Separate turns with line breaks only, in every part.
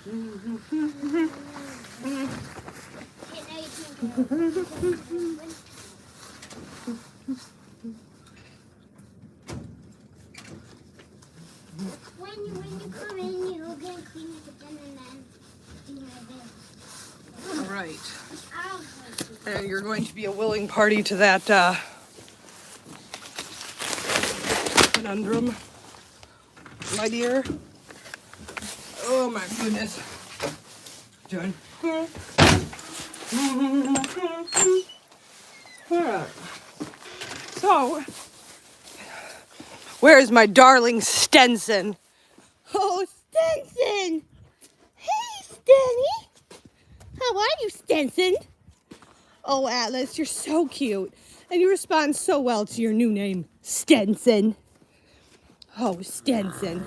When you come in, you're gonna clean it again and then do my bed.
All right. And you're going to be a willing party to that conundrum, my dear. Oh my goodness. Done. So, where is my darling Stenson? Oh, Stenson! Hey, Stenny! How are you, Stenson? Oh, Atlas, you're so cute. And you respond so well to your new name, Stenson. Oh, Stenson.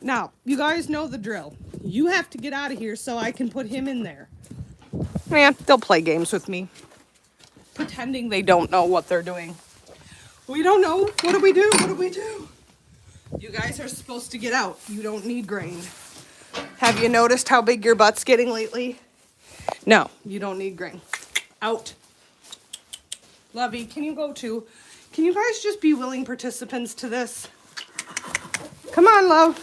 Now, you guys know the drill. You have to get out of here so I can put him in there. Man, they'll play games with me, pretending they don't know what they're doing. We don't know. What do we do? What do we do? You guys are supposed to get out. You don't need grain. Have you noticed how big your butt's getting lately? No, you don't need grain. Out. Lovey, can you go too? Can you guys just be willing participants to this? Come on, love.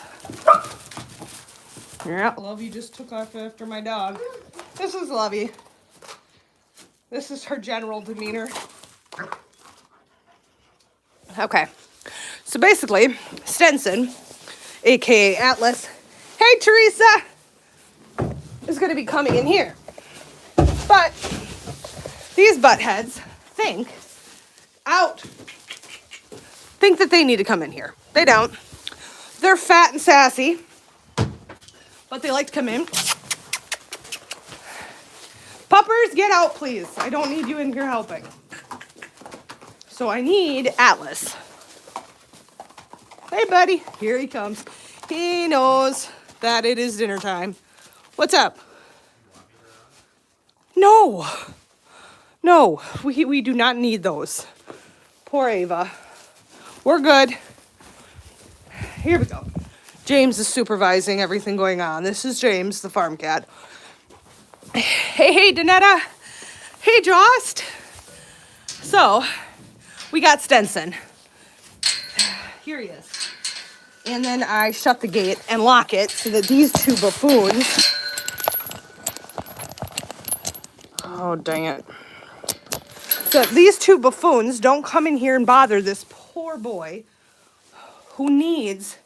Yeah, Lovey just took off after my dog. This is Lovey. This is her general demeanor. Okay. So basically, Stenson, aka Atlas, hey Teresa, is going to be coming in here. But these buttheads think that they need to come in here. They don't. They're fat and sassy, but they like to come in. Puppers, get out, please. I don't need you in here helping. So I need Atlas. Hey, buddy. Here he comes. He knows that it is dinner time. What's up? No. No, we do not need those. Poor Ava. We're good. Here we go. James is supervising everything going on. This is James, the farm cat. Hey, Donetta. Hey, Jost. So, we got Stenson. Here he is. And then I shut the gate and lock it so that these two buffoons... Oh, dang it. So these two buffoons don't come in here and bother this poor boy who needs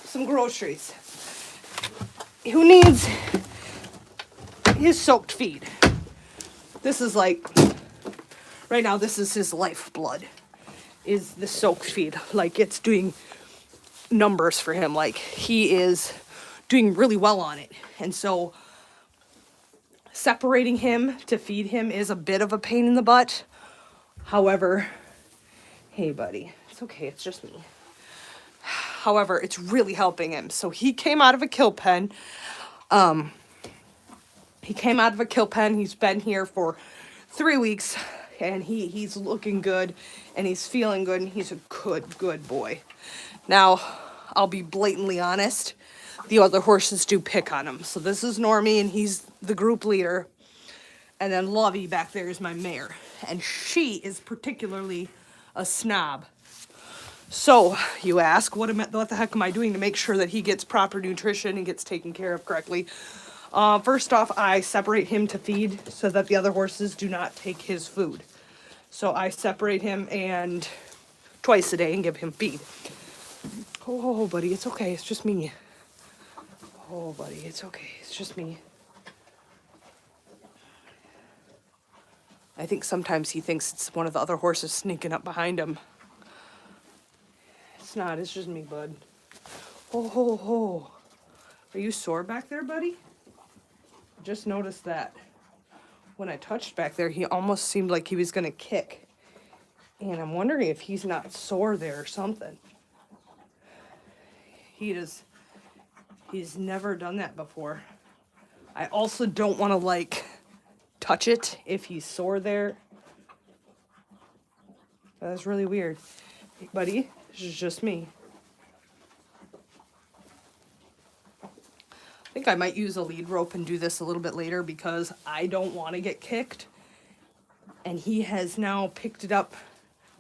some groceries. Who needs his soaked feed. This is like, right now, this is his lifeblood, is the soaked feed. Like, it's doing numbers for him. Like, he is doing really well on it. And so, separating him to feed him is a bit of a pain in the butt. However, hey, buddy, it's okay. It's just me. However, it's really helping him. So, he came out of a kill pen. He's been here for 3 weeks, and he's looking good, and he's feeling good, and he's a good boy. Now, I'll be blatantly honest. The other horses do pick on him. So this is Normie, and he's the group leader. And then Lovey back there is my mare. And she is particularly a snob. So, you ask, what the heck am I doing to make sure that he gets proper nutrition and gets taken care of correctly? First off, I separate him to feed so that the other horses do not take his food. So I separate him and twice a day and give him feed. Oh, buddy, it's okay. It's just me. Oh, buddy, it's okay. It's just me. I think sometimes he thinks it's one of the other horses sneaking up behind him. It's not. It's just me, bud. Oh. Are you sore back there, buddy? I just noticed that when I touched back there, he almost seemed like he was going to kick. And I'm wondering if he's not sore there or something. He's never done that before. I also don't want to, touch it if he's sore there. That's really weird. Hey, buddy, this is just me. I think I might use a lead rope and do this a little bit later because I don't want to get kicked. And he has now picked it up.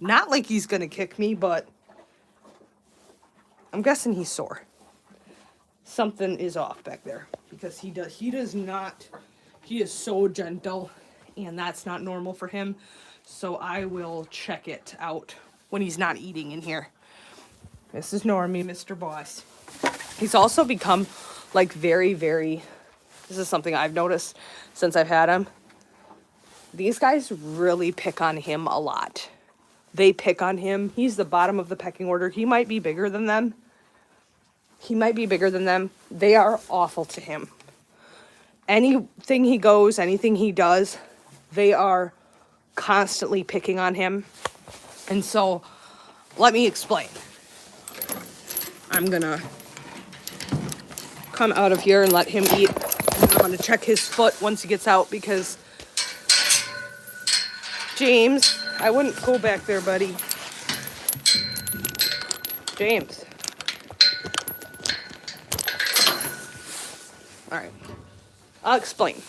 Not like he's going to kick me, but I'm guessing he's sore. Something is off back there because he does not, he is so gentle and that's not normal for him. So I will check it out when he's not eating in here. This is Normie, Mr. Boss. He's also become like very, very, this is something I've noticed since I've had him. These guys really pick on him a lot. They pick on him. He's the bottom of the pecking order. He might be bigger than them. They are awful to him. Anything he goes, anything he does, they are constantly picking on him. And so, let me explain. I'm gonna come out of here and let him eat. And I'm gonna check his foot once he gets out because James, I wouldn't go back there, buddy. James. All right, I'll explain.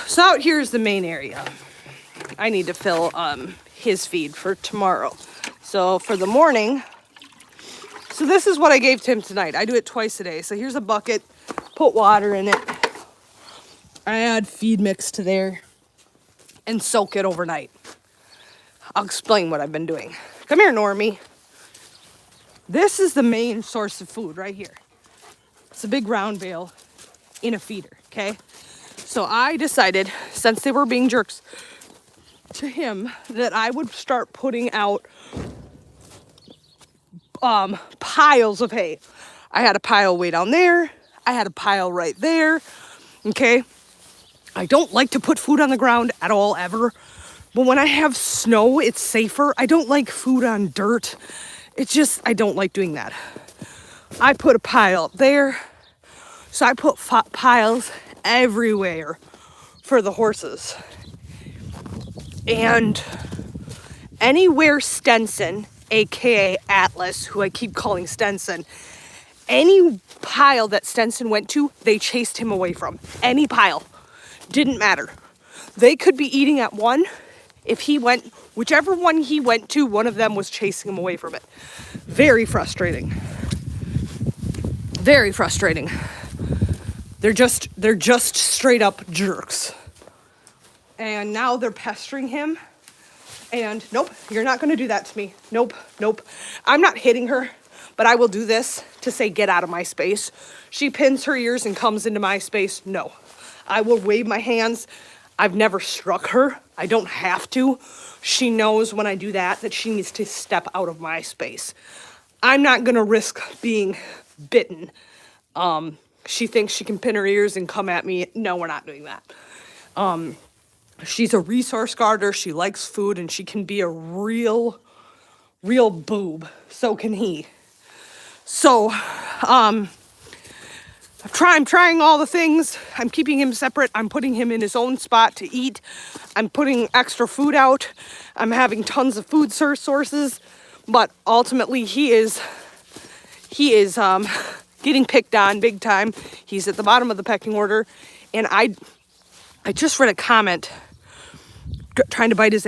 So out here is the main area. I need to fill his feed for tomorrow. So for the morning, so this is what I gave to him tonight. I do it twice a day. So here's a bucket, put water in it. I add feed mix to there and soak it overnight. I'll explain what I've been doing. Come here, Normie. This is the main source of food right here. It's a big round bale in a feeder, okay? So I decided, since they were being jerks to him, that I would start putting out piles of hay. I had a pile way down there. I had a pile right there, okay? I don't like to put food on the ground at all, ever. But when I have snow, it's safer. I don't like food on dirt. It's just, I don't like doing that. I put a pile up there. So I put piles everywhere for the horses. And anywhere Stenson, aka Atlas, who I keep calling Stenson, any pile that Stenson went to, they chased him away from. Any pile. Didn't matter. They could be eating at one. If he went, whichever one he went to, one of them was chasing him away from it. Very frustrating. Very frustrating. They're just straight up jerks. And now they're pestering him. And nope, you're not going to do that to me. Nope, nope. I'm not hitting her, but I will do this to say, get out of my space. She pins her ears and comes into my space. No, I will wave my hands. I've never struck her. I don't have to. She knows when I do that she needs to step out of my space. I'm not going to risk being bitten. She thinks she can pin her ears and come at me. No, we're not doing that. She's a resource guarder. She likes food and she can be a real boob. So can he. So, I'm trying all the things. I'm keeping him separate. I'm putting him in his own spot to eat. I'm putting extra food out. I'm having tons of food sources, but ultimately he is getting picked on big time. He's at the bottom of the pecking order, and I just read a comment trying to bite his.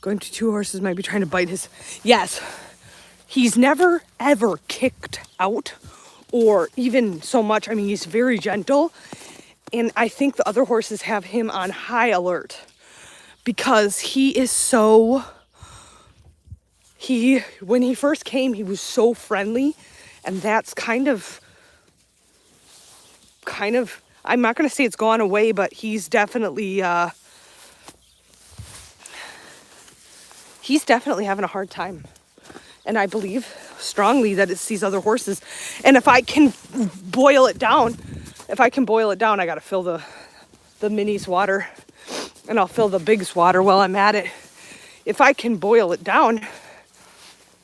Going to 2 horses might be trying to bite his. Yes, he's never ever kicked out. Or even so much, I mean, he's very gentle. And I think the other horses have him on high alert. Because he is so... When he first came, he was so friendly. And that's kind of... I'm not going to say it's gone away, but he's definitely... He's definitely having a hard time. And I believe strongly that it's these other horses. And if I can boil it down, I got to fill the minis water. And I'll fill the bigs water while I'm at it. If I can boil it down,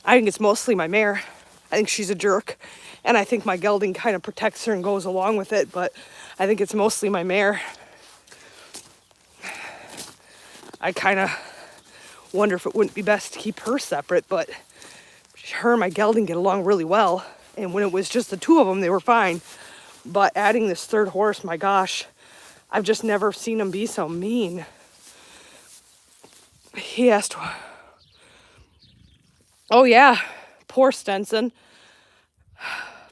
I think it's mostly my mare. I think she's a jerk. And I think my gelding kind of protects her and goes along with it. But I think it's mostly my mare. I kind of wonder if it wouldn't be best to keep her separate, but her and my gelding get along really well. And when it was just the two of them, they were fine. But adding this third horse, my gosh, I've just never seen him be so mean. He asked, oh yeah, poor Stenson.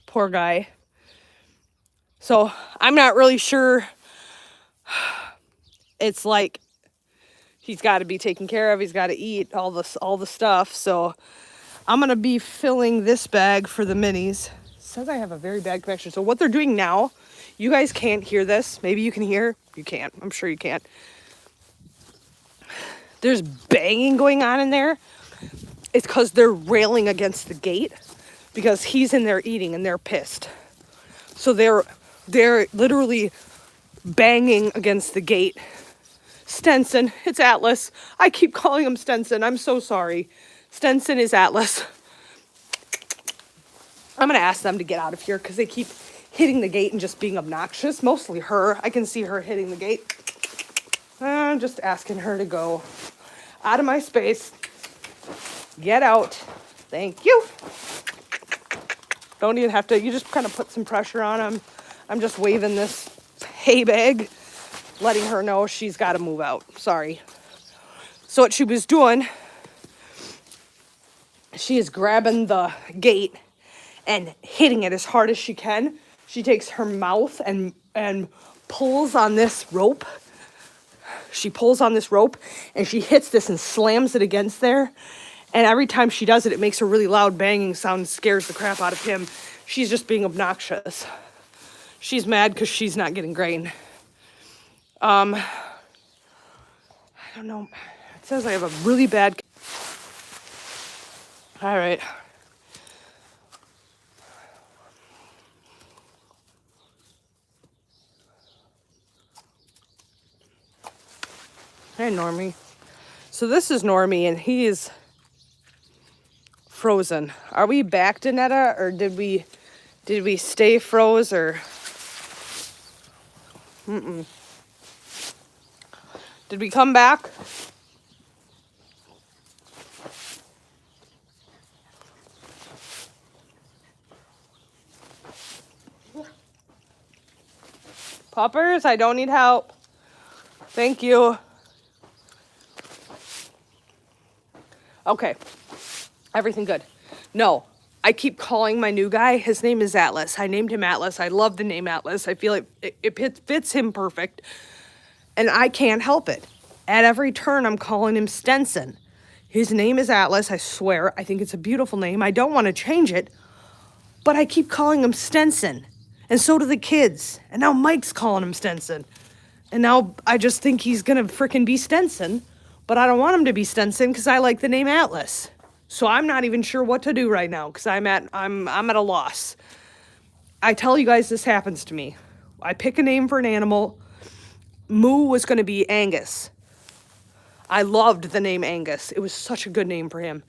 Poor guy. So I'm not really sure. It's like he's got to be taken care of. He's got to eat all the stuff. So I'm going to be filling this bag for the minis. It says I have a very bad connection. So what they're doing now, you guys can't hear this. Maybe you can hear. You can't. I'm sure you can't. There's banging going on in there. It's because they're railing against the gate because he's in there eating and they're pissed. So they're literally banging against the gate. Stenson, it's Atlas. I keep calling him Stenson. I'm so sorry. Stenson is Atlas. I'm going to ask them to get out of here because they keep hitting the gate and just being obnoxious. Mostly her. I can see her hitting the gate. I'm just asking her to go out of my space. Get out. Thank you. Don't even have to. You just kind of put some pressure on him. I'm just waving this hay bag, letting her know she's got to move out. Sorry. So what she was doing, she is grabbing the gate and hitting it as hard as she can. She takes her mouth and pulls on this rope. She pulls on this rope and she hits this and slams it against there. And every time she does it, it makes a really loud banging sound and scares the crap out of him. She's just being obnoxious. She's mad because she's not getting grain. I don't know. It says I have a really bad... All right. Hey, Normie. So this is Normie, and he is frozen. Are we back, Danetta, or did we stay froze, or... Did we come back? Puppers, I don't need help. Thank you. Okay. Everything good. No, I keep calling my new guy. His name is Atlas. I named him Atlas. I love the name Atlas. I feel like it fits him perfect. And I can't help it. At every turn, I'm calling him Stenson. His name is Atlas, I swear. I think it's a beautiful name. I don't want to change it. But I keep calling him Stenson. And so do the kids. And now Mike's calling him Stenson. And now I just think he's going to frickin' be Stenson. But I don't want him to be Stenson because I like the name Atlas. So I'm not even sure what to do right now because I'm at a loss. I tell you guys this happens to me. I pick a name for an animal. Moo was going to be Angus. I loved the name Angus. It was such a good name for him.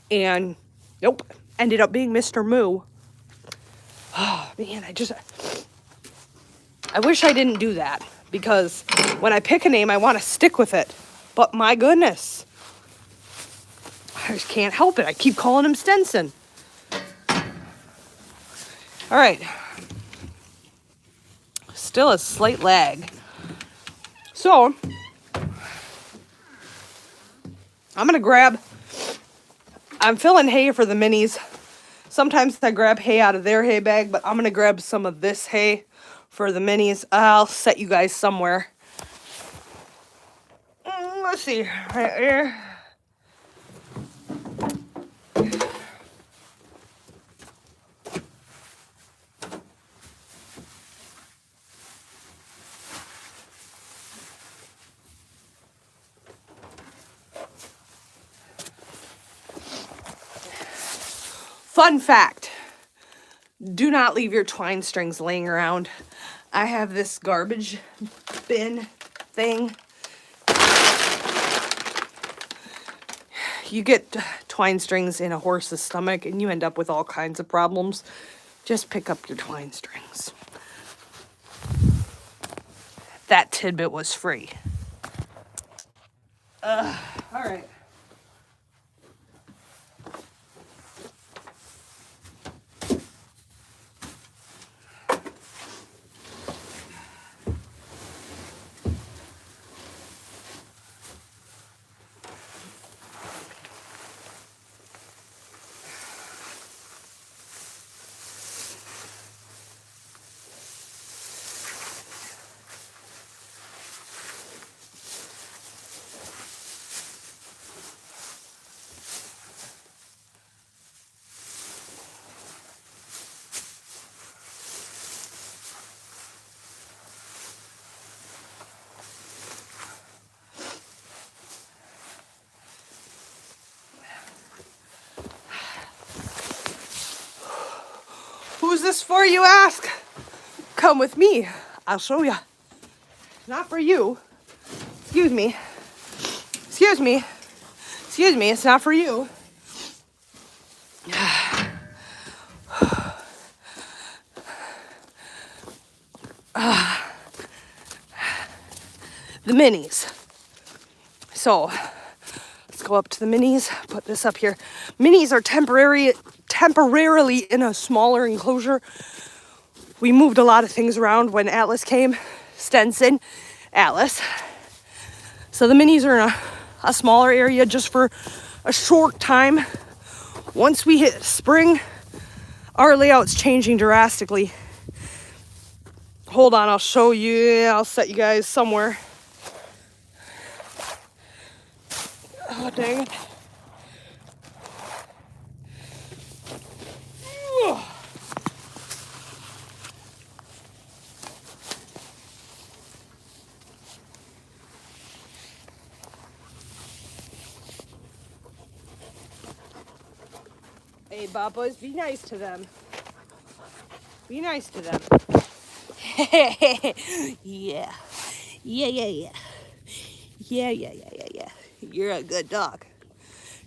And nope, ended up being Mr. Moo. Oh, man, I wish I didn't do that because when I pick a name, I want to stick with it. But my goodness, I just can't help it. I keep calling him Stenson. All right. Still a slight lag. So, I'm filling hay for the minis. Sometimes I grab hay out of their hay bag, but I'm going to grab some of this hay for the minis. I'll set you guys somewhere. Let's see. Right here. Fun fact. Do not leave your twine strings laying around. I have this garbage bin thing. You get twine strings in a horse's stomach and you end up with all kinds of problems. Just pick up your twine strings. That tidbit was free. All right. Who's this for, you ask? Come with me. I'll show ya. Not for you. Excuse me. Excuse me. Excuse me, it's not for you. The minis. So, let's go up to the minis, put this up here. Minis are temporarily in a smaller enclosure. We moved a lot of things around when Atlas came. Stenson, Atlas. So the minis are in a smaller area just for a short time. Once we hit spring, our layout's changing drastically. Hold on, I'll show you. I'll set you guys somewhere. Oh, dang it. Hey, Babas, be nice to them. Be nice to them. Yeah. Yeah. Yeah. You're a good dog.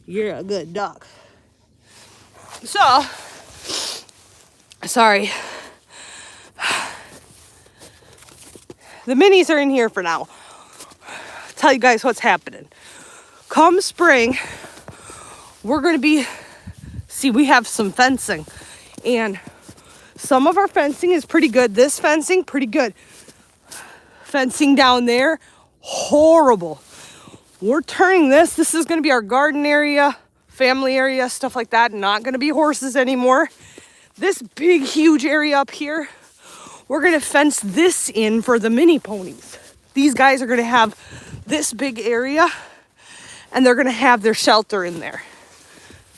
You're a good dog. So, sorry. The minis are in here for now. I'll tell you guys what's happening. Come spring, we're going to be... See, we have some fencing. And some of our fencing is pretty good. This fencing, pretty good. Fencing down there, horrible. We're turning this. This is going to be our garden area, family area, stuff like that. Not going to be horses anymore. This big, huge area up here, we're going to fence this in for the mini ponies. These guys are going to have this big area, and they're going to have their shelter in there.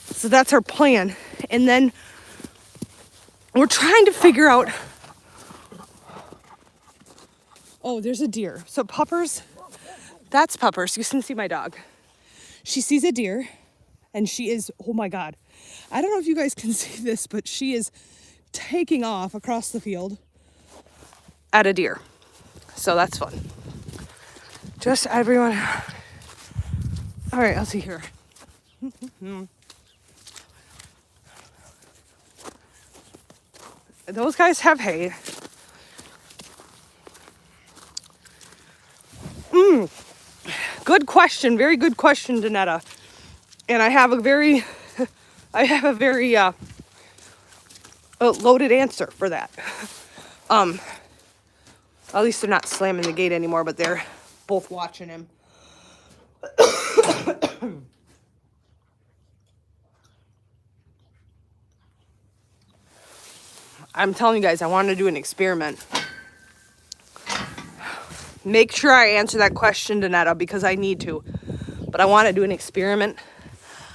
So that's our plan. And then we're trying to figure out... Oh, there's a deer. So Puppers... That's Puppers. You can see my dog. She sees a deer and she is, oh my God. I don't know if you guys can see this, but she is taking off across the field at a deer. So that's fun. Just everyone. All right, I'll see here. Those guys have hay. Good question. Very good question, Danetta. And I have a very loaded answer for that. At least they're not slamming the gate anymore, but they're both watching him. I'm telling you guys, I want to do an experiment. Make sure I answer that question, Danetta, because I need to. But I want to do an experiment.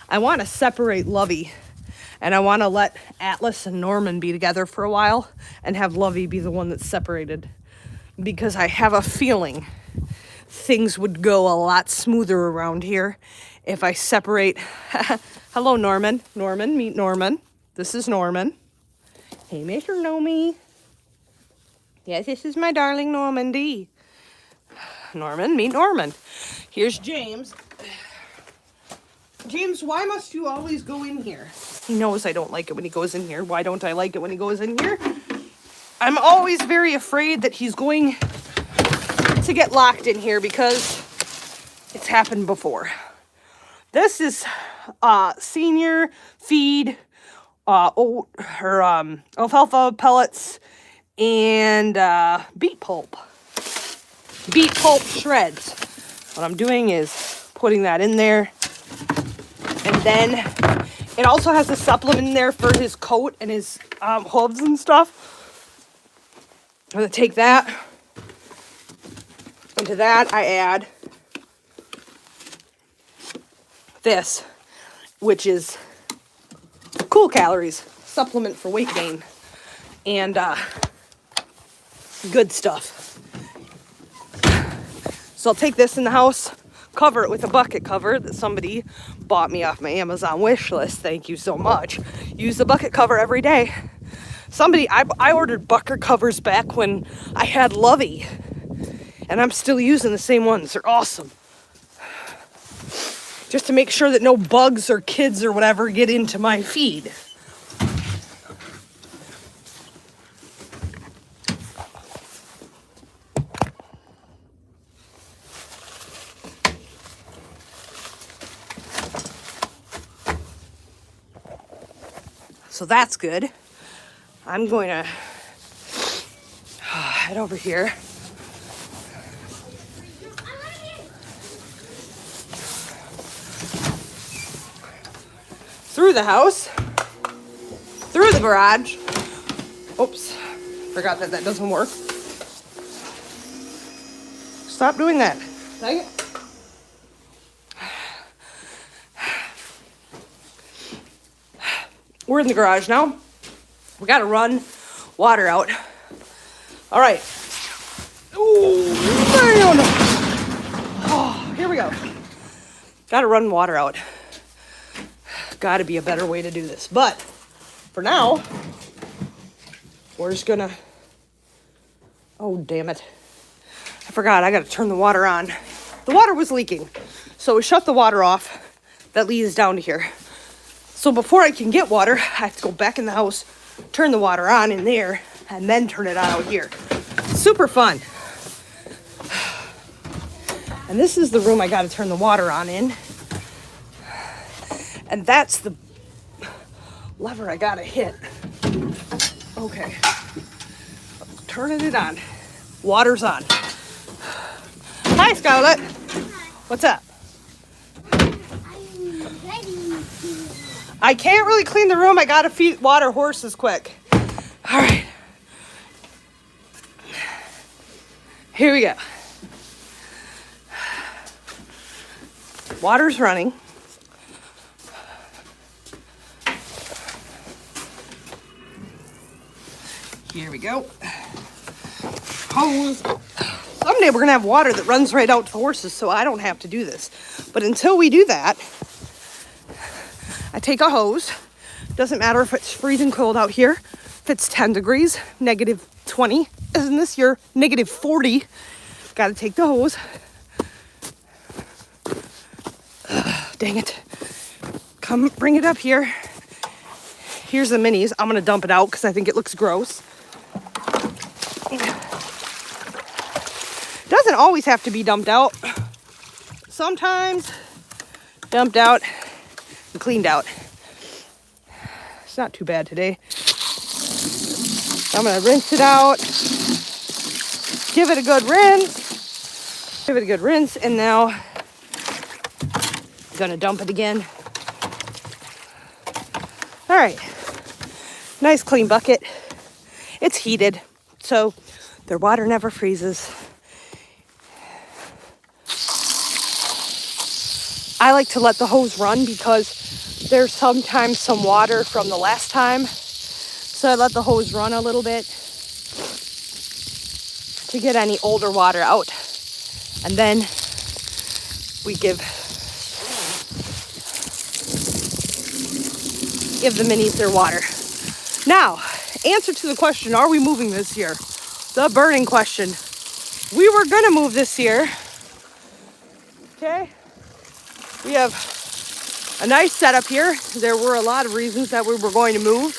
I want to separate Lovey. And I want to let Atlas and Norman be together for a while. And have Lovey be the one that's separated. Because I have a feeling things would go a lot smoother around here if I separate... Hello, Norman. Norman, meet Norman. This is Norman. Hey, Mr. Nomi. Yes, this is my darling Normandy. Norman, meet Norman. Here's James. James, why must you always go in here? He knows I don't like it when he goes in here. Why don't I like it when he goes in here? I'm always very afraid that he's going to get locked in here because it's happened before. This is senior feed, alfalfa pellets, and beet pulp. Beet pulp shreds. What I'm doing is putting that in there. And then it also has a supplement in there for his coat and his hooves and stuff. I'm going to take that. Into that I add this, which is Cool Calories, supplement for weight gain. And good stuff. So I'll take this in the house, cover it with a bucket cover that somebody bought me off my Amazon wish list. Thank you so much. Use the bucket cover every day. I ordered bucket covers back when I had Lovey, and I'm still using the same ones. They're awesome. Just to make sure that no bugs or kids or whatever get into my feed. So that's good. I'm going to head over here. Through the house. Through the garage. Oops. Forgot that doesn't work. Stop doing that. Dang it. We're in the garage now. We gotta run water out. All right. Ooh, man. Oh, here we go. Gotta run water out. Gotta be a better way to do this. But for now, we're just gonna, oh, damn it. I forgot, I gotta turn the water on. The water was leaking. So we shut the water off that leads down to here. So before I can get water, I have to go back in the house, turn the water on in there, and then turn it on out here. Super fun. And this is the room I gotta turn the water on in. And that's the lever I gotta hit. Okay. Turning it on. Water's on. Hi, Scarlett. What's up? I can't really clean the room. I gotta feed water horses quick. All right. Here we go. Water's running. Here we go. Hose. Someday we're gonna have water that runs right out to the horses, so I don't have to do this. But until we do that, I take a hose. Doesn't matter if it's freezing cold out here. If it's 10 degrees, negative 20. Isn't this your negative 40? Gotta take the hose. Dang it. Come bring it up here. Here's the minis. I'm gonna dump it out because I think it looks gross. Doesn't always have to be dumped out. Sometimes dumped out and cleaned out. It's not too bad today. I'm gonna rinse it out. Give it a good rinse. Give it a good rinse, and now I'm gonna dump it again. All right, nice clean bucket. It's heated, so their water never freezes. I like to let the hose run because there's sometimes some water from the last time. So I let the hose run a little bit to get any older water out. And then we give the minis their water. Now, answer to the question, are we moving this year? The burning question. We were gonna move this year. Okay? We have a nice setup here. There were a lot of reasons that we were going to move.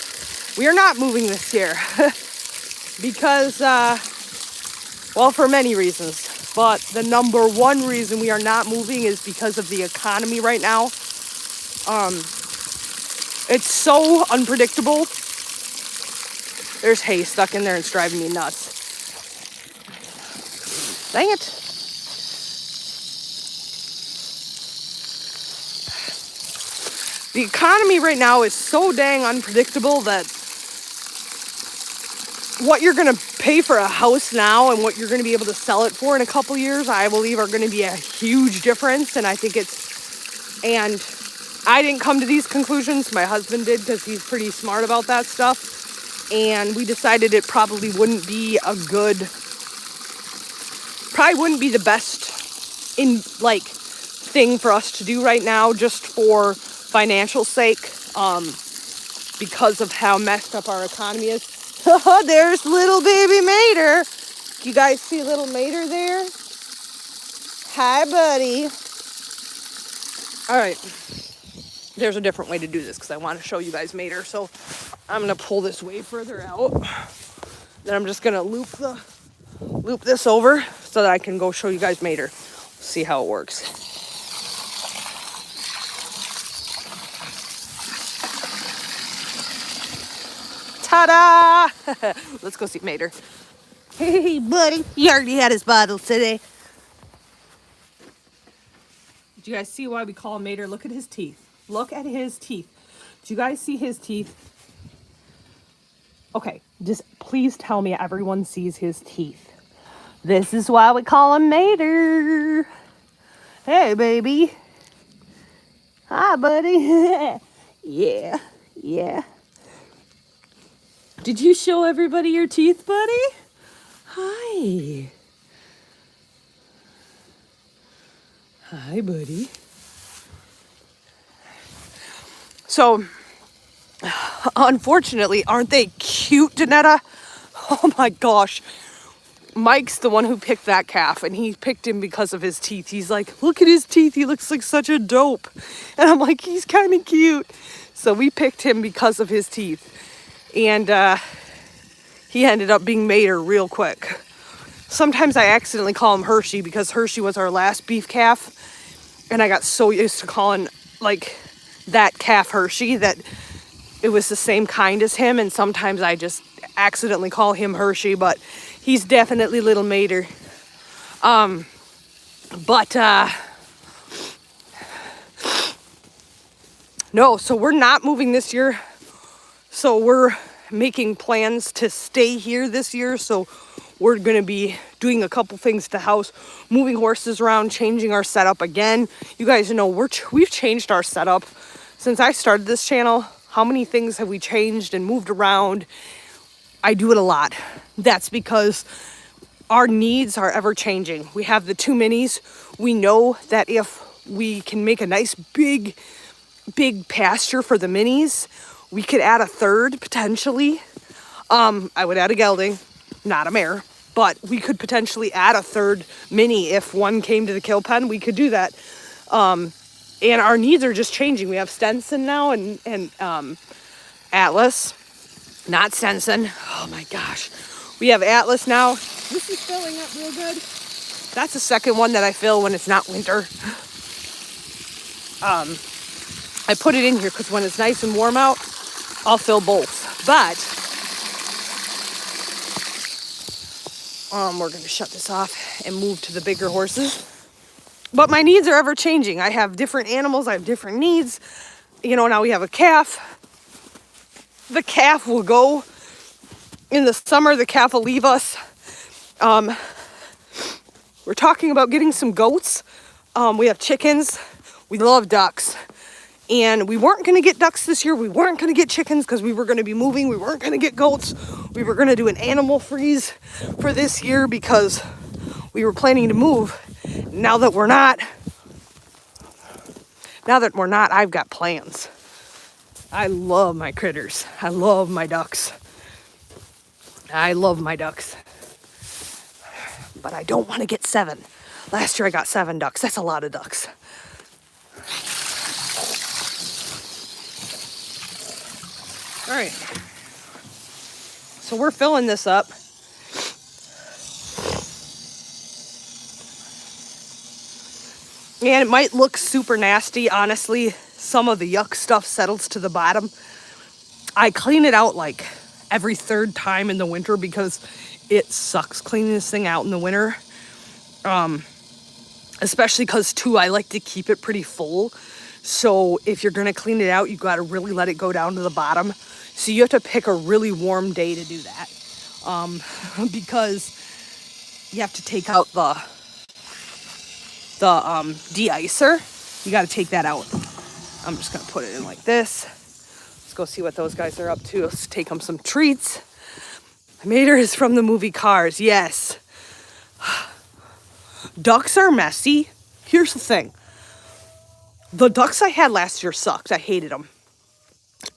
We are not moving this year because, well, for many reasons. But the number one reason we are not moving is because of the economy right now. It's so unpredictable. There's hay stuck in there and it's driving me nuts. Dang it. The economy right now is so dang unpredictable that what you're going to pay for a house now and what you're going to be able to sell it for in a couple years, I believe are going to be a huge difference. And I think and I didn't come to these conclusions. My husband did because he's pretty smart about that stuff. And we decided it probably wouldn't be the best thing for us to do right now, just for financial sake, because of how messed up our economy is. There's little baby Mater. You guys see little Mater there? Hi, buddy. All right. There's a different way to do this because I want to show you guys Mater. So I'm going to pull this way further out. Then I'm just going to loop this over so that I can go show you guys Mater. See how it works. Ta-da! Let's go see Mater. Hey, buddy. He already had his bottle today. Do you guys see why we call him Mater? Look at his teeth. Look at his teeth. Do you guys see his teeth? Okay, just please tell me everyone sees his teeth. This is why we call him Mater. Hey, baby. Hi, buddy. Yeah, yeah. Did you show everybody your teeth, buddy? Hi. Hi, buddy. So, unfortunately, aren't they cute, Danetta? Oh my gosh. Mike's the one who picked that calf, and he picked him because of his teeth. He's like, look at his teeth. He looks like such a dope. And I'm like, he's kind of cute. So we picked him because of his teeth. And he ended up being Mater real quick. Sometimes I accidentally call him Hershey because Hershey was our last beef calf. And I got so used to calling, like, that calf Hershey that it was the same kind as him. And sometimes I just accidentally call him Hershey, but he's definitely little Mater. No, so we're not moving this year. So we're making plans to stay here this year. So we're going to be doing a couple things to the house, moving horses around, changing our setup again. You guys know we've changed our setup since I started this channel. How many things have we changed and moved around? I do it a lot. That's because our needs are ever changing. We have the 2 minis. We know that if we can make a nice big pasture for the minis, we could add a third potentially. I would add a gelding, not a mare, but we could potentially add a third mini if one came to the kill pen. We could do that. And our needs are just changing. We have Stenson now and Atlas, not Stenson. Oh my gosh. We have Atlas now. This is filling up real good. That's the second one that I fill when it's not winter. I put it in here because when it's nice and warm out, I'll fill both. But we're going to shut this off and move to the bigger horses. But my needs are ever changing. I have different animals. I have different needs. You know, now we have a calf. The calf will go in the summer. The calf will leave us. We're talking about getting some goats. We have chickens. We love ducks. And we weren't going to get ducks this year. We weren't going to get chickens because we were going to be moving. We weren't going to get goats. We were going to do an animal freeze for this year because we were planning to move. Now that we're not, I've got plans. I love my critters. I love my ducks. But I don't want to get 7. Last year I got 7 ducks. That's a lot of ducks. All right. So we're filling this up. And it might look super nasty. Honestly, some of the yuck stuff settles to the bottom. I clean it out like every 3rd time in the winter because it sucks cleaning this thing out in the winter. Especially because, too, I like to keep it pretty full. So if you're going to clean it out, you got to really let it go down to the bottom. So you have to pick a really warm day to do that. Because you have to take out the de-icer. You got to take that out. I'm just going to put it in like this. Let's go see what those guys are up to. Let's take them some treats. Mater is from the movie Cars. Yes. Ducks are messy. Here's the thing. The ducks I had last year sucked. I hated them.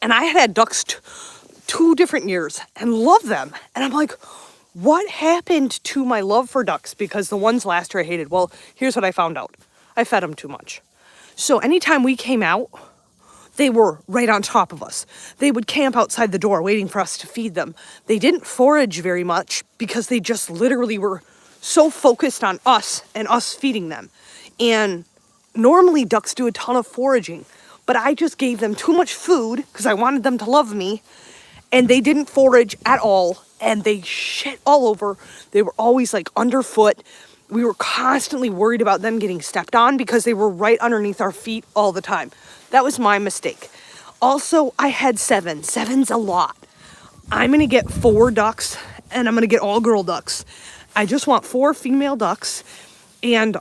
And I had ducks 2 different years and love them. And I'm like, what happened to my love for ducks? Because the ones last year I hated. Well, here's what I found out. I fed them too much. So anytime we came out, they were right on top of us. They would camp outside the door waiting for us to feed them. They didn't forage very much because they just literally were so focused on us and us feeding them. And normally ducks do a ton of foraging, but I just gave them too much food because I wanted them to love me, and they didn't forage at all, and they shit all over. They were always like underfoot. We were constantly worried about them getting stepped on because they were right underneath our feet all the time. That was my mistake. Also, I had 7. 7's a lot. I'm going to get 4 ducks, and I'm going to get all girl ducks. I just want 4 female ducks, and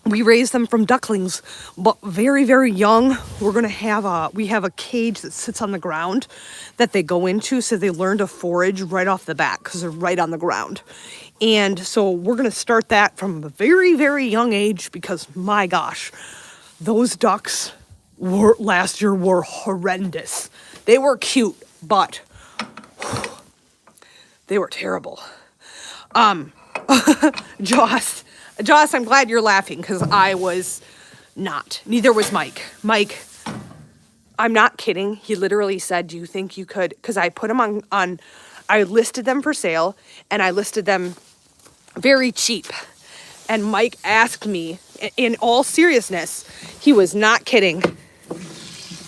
we raise them from ducklings, but very, very young. We're going to have we have a cage that sits on the ground that they go into, so they learn to forage right off the bat because they're right on the ground. And so we're going to start that from a very, very young age because, my gosh, those ducks last year were horrendous. They were cute, but they were terrible. Joss, I'm glad you're laughing because I was not. Neither was Mike. Mike, I'm not kidding. He literally said, do you think you could? Because I put them on, I listed them for sale, and I listed them very cheap. And Mike asked me, in all seriousness, he was not kidding.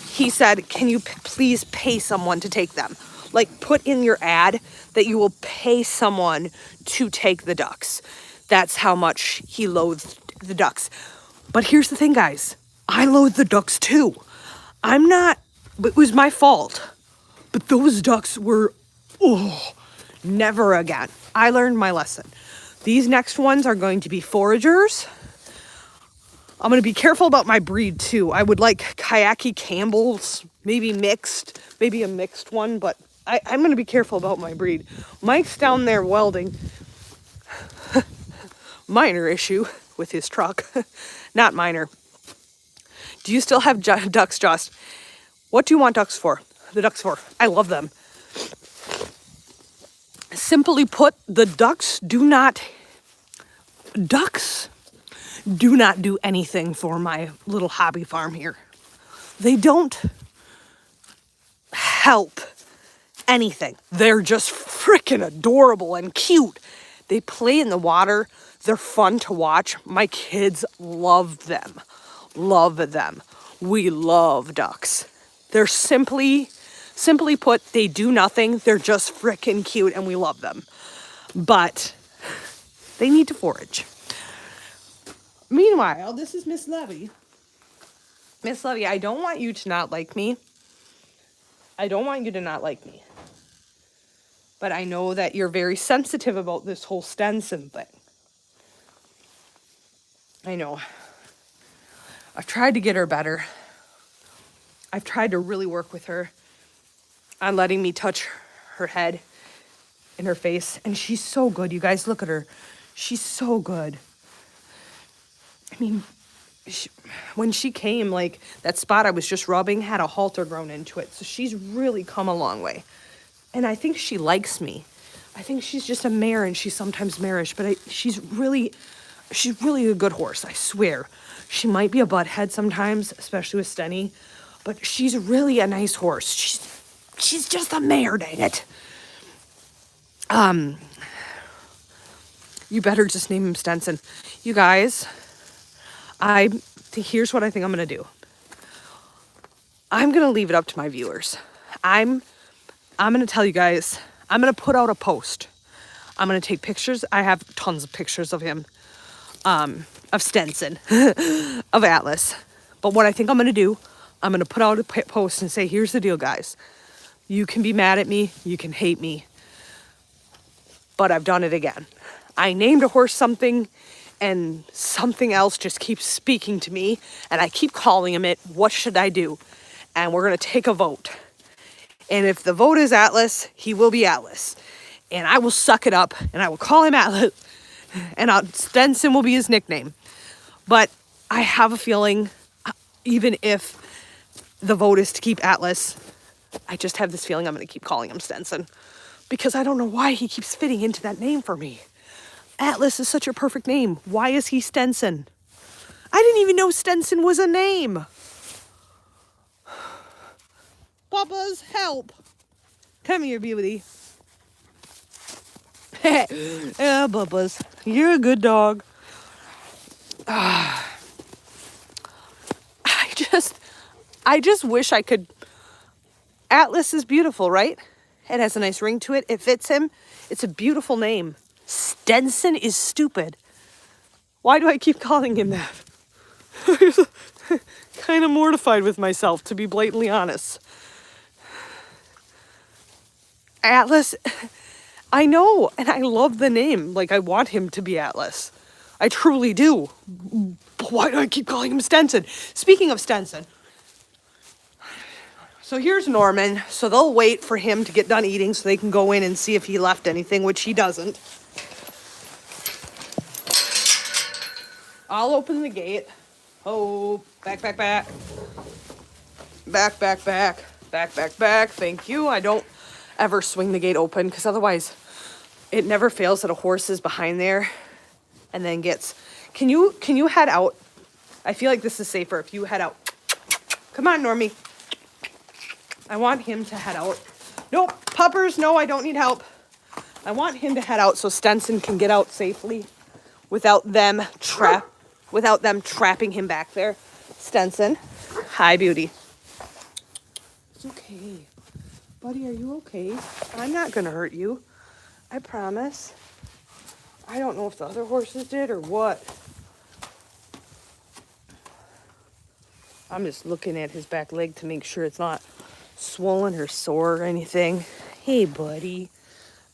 He said, can you please pay someone to take them? Like, put in your ad that you will pay someone to take the ducks. That's how much he loathed the ducks. But here's the thing, guys. I loathe the ducks too. It was my fault. But those ducks were, never again. I learned my lesson. These next ones are going to be foragers. I'm going to be careful about my breed too. I would like Kayaki Campbell's, maybe a mixed one, but I'm going to be careful about my breed. Mike's down there welding. Minor issue with his truck. Not minor. Do you still have ducks, Joss? What do you want ducks for? The ducks for? I love them. Simply put, the ducks do not do anything for my little hobby farm here. They don't help anything. They're just freaking adorable and cute. They play in the water. They're fun to watch. My kids love them. Love them. We love ducks. They're simply put, they do nothing. They're just freaking cute and we love them. But they need to forage. Meanwhile, this is Miss Levy. Miss Levy, I don't want you to not like me. I don't want you to not like me. But I know that you're very sensitive about this whole Stenson thing. I know. I've tried to get her better. I've tried to really work with her on letting me touch her head and her face. And she's so good, you guys. Look at her. She's so good. I mean, when she came, like, that spot I was just rubbing had a halter grown into it. So she's really come a long way. And I think she likes me. I think she's just a mare and she's sometimes marish. But she's really a good horse, I swear. She might be a butthead sometimes, especially with Stenny. But she's really a nice horse. She's just a mare, dang it. You better just name him Stenson. You guys, here's what I think I'm going to do. I'm going to leave it up to my viewers. I'm going to tell you guys, I'm going to put out a post. I'm going to take pictures. I have tons of pictures of him, of Stenson, of Atlas. But what I think I'm going to do, I'm going to put out a post and say, here's the deal, guys. You can be mad at me. You can hate me. But I've done it again. I named a horse something and something else just keeps speaking to me. And I keep calling him it. What should I do? And we're going to take a vote. And if the vote is Atlas, he will be Atlas. And I will suck it up and I will call him Atlas. And Stenson will be his nickname. But I have a feeling, even if the vote is to keep Atlas, I just have this feeling I'm going to keep calling him Stenson because I don't know why he keeps fitting into that name for me. Atlas is such a perfect name. Why is he Stenson? I didn't even know Stenson was a name. Bubba's, help. Come here, beauty. Yeah, Bubba's. You're a good dog. I just wish I could. Atlas is beautiful, right? It has a nice ring to it. It fits him. It's a beautiful name. Stenson is stupid. Why do I keep calling him that? Kind of mortified with myself, to be blatantly honest. Atlas, I know, and I love the name. Like, I want him to be Atlas. I truly do. But why do I keep calling him Stenson? Speaking of Stenson, so here's Norman. So they'll wait for him to get done eating so they can go in and see if he left anything, which he doesn't. I'll open the gate. Oh, back. Back. Thank you. I don't ever swing the gate open because otherwise it never fails that a horse is behind there and then gets... Can you head out? I feel like this is safer if you head out. Come on, Normie. I want him to head out. Nope, puppers, no, I don't need help. I want him to head out so Stenson can get out safely without them trapping him back there. Stenson, hi, beauty. It's okay. Buddy, are you okay? I'm not gonna hurt you. I promise. I don't know if the other horses did or what. I'm just looking at his back leg to make sure it's not swollen or sore or anything. Hey, buddy.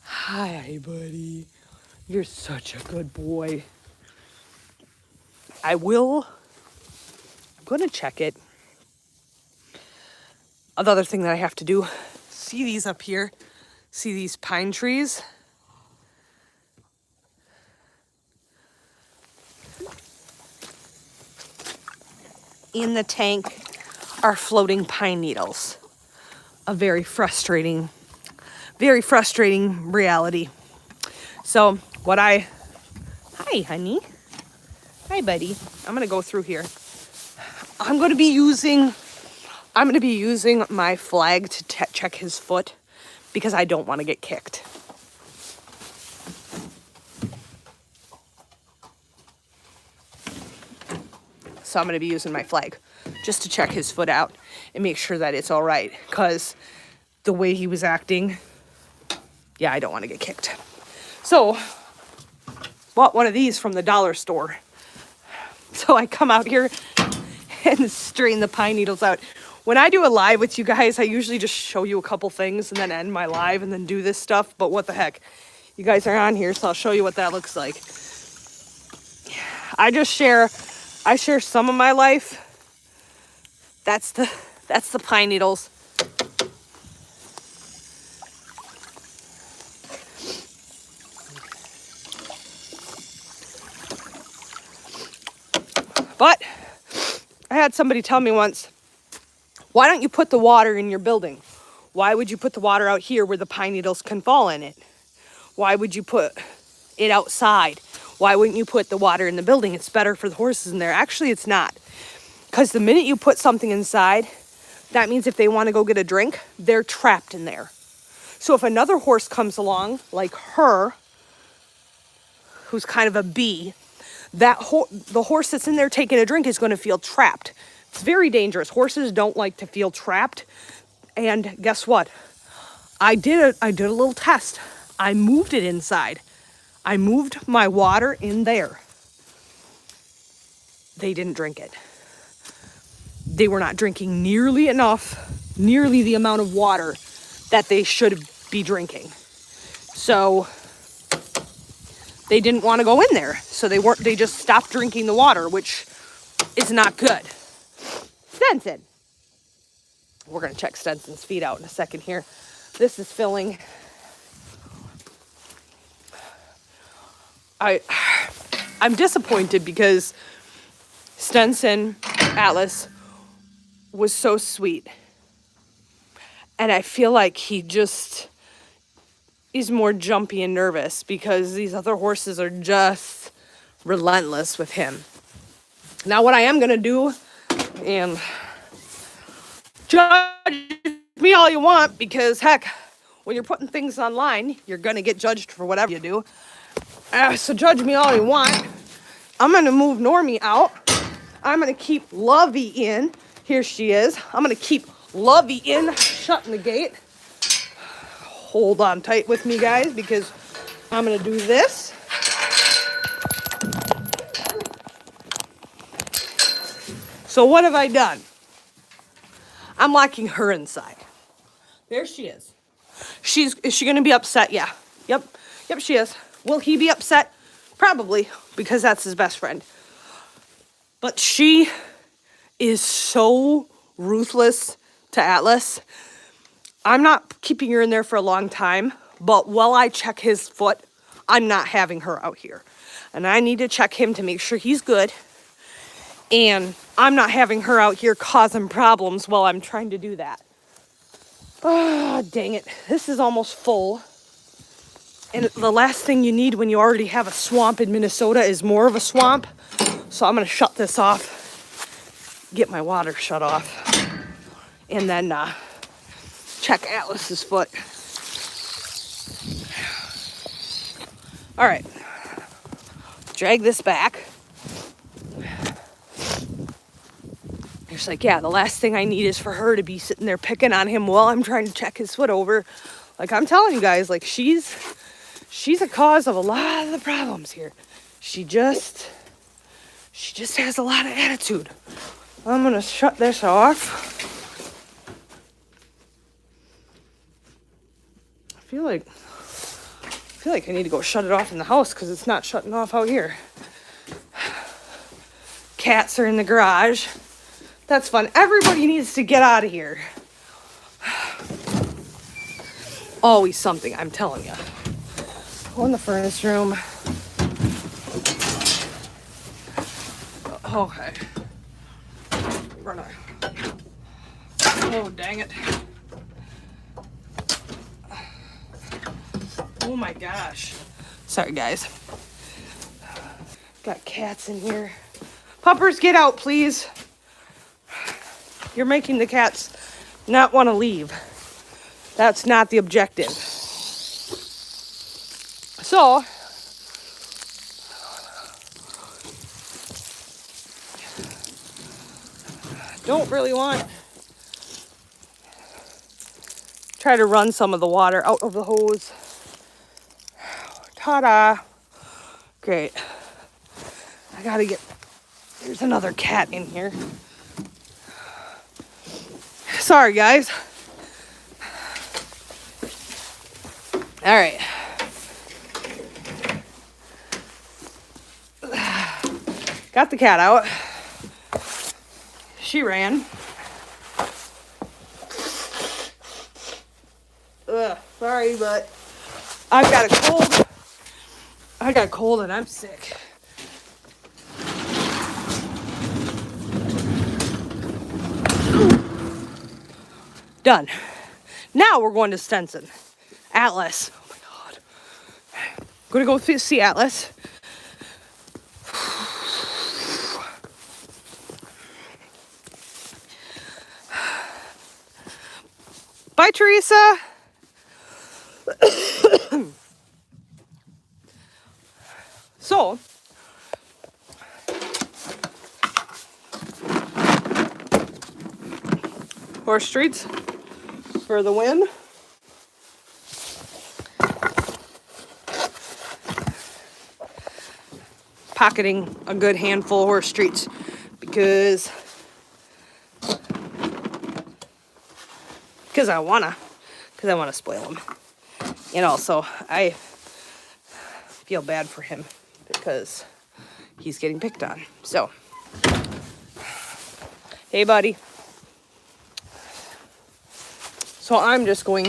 Hi, buddy. You're such a good boy. I'm gonna check it. Another thing that I have to do, see these up here? See these pine trees? In the tank are floating pine needles. A very frustrating reality. So hi, honey. Hi, buddy. I'm gonna go through here. I'm gonna be using my flag to check his foot because I don't want to get kicked. So I'm gonna be using my flag just to check his foot out and make sure that it's all right. Because the way he was acting, yeah, I don't want to get kicked. So, bought one of these from the dollar store. So I come out here and strain the pine needles out. When I do a live with you guys, I usually just show you a couple things and then end my live and then do this stuff. But what the heck? You guys are on here, so I'll show you what that looks like. I share some of my life. That's the pine needles. But I had somebody tell me once, why don't you put the water in your building? Why would you put the water out here where the pine needles can fall in it? Why would you put it outside? Why wouldn't you put the water in the building? It's better for the horses in there. Actually, it's not. Because the minute you put something inside, that means if they want to go get a drink, they're trapped in there. So if another horse comes along, like her, who's kind of a bee, the horse that's in there taking a drink is going to feel trapped. It's very dangerous. Horses don't like to feel trapped. And guess what? I did a little test. I moved it inside. I moved my water in there. They didn't drink it. They were not drinking nearly the amount of water that they should be drinking. So they didn't want to go in there. So they just stopped drinking the water, which is not good. Stenson. We're going to check Stenson's feet out in a second here. This is filling. I'm disappointed because Stenson, Atlas, was so sweet. And I feel like he just is more jumpy and nervous because these other horses are just relentless with him. Now what I am going to do, and judge me all you want, because heck, when you're putting things online, you're going to get judged for whatever you do. So judge me all you want. I'm going to move Normie out. I'm going to keep Lovey in. Here she is. I'm going to keep Lovey in, shutting the gate. Hold on tight with me, guys, because I'm going to do this. So what have I done? I'm locking her inside. There she is. Is she going to be upset? Yeah. Yep, she is. Will he be upset? Probably, because that's his best friend. But she is so ruthless to Atlas. I'm not keeping her in there for a long time, but while I check his foot, I'm not having her out here. And I need to check him to make sure he's good. And I'm not having her out here causing problems while I'm trying to do that. Oh, dang it. This is almost full. And the last thing you need when you already have a swamp in Minnesota is more of a swamp. So I'm going to shut this off, get my water shut off, and then check Atlas's foot. All right, drag this back. It's like, yeah, the last thing I need is for her to be sitting there picking on him while I'm trying to check his foot over. Like, I'm telling you guys, like, she's a cause of a lot of the problems here. She just has a lot of attitude. I'm gonna shut this off. I feel like I need to go shut it off in the house because it's not shutting off out here. Cats are in the garage. That's fun. Everybody needs to get out of here. Always something, I'm telling you. Go in the furnace room. Okay. Oh, dang it. Oh my gosh. Sorry, guys. Got cats in here. Puppers, get out, please. You're making the cats not want to leave. That's not the objective. So, don't really want. Try to run some of the water out of the hose. Ta-da. Great. I gotta get, there's another cat in here. Sorry, guys. All right. Got the cat out. She ran. Sorry, but I've got a cold. I got a cold and I'm sick. Done. Now we're going to Stenson. Atlas. Oh my God. I'm gonna go see Atlas. Bye, Teresa. So, horse treats for the win. Pocketing a good handful of horse treats because I wanna spoil him. And also, I feel bad for him because he's getting picked on. So, hey, buddy. So I'm just going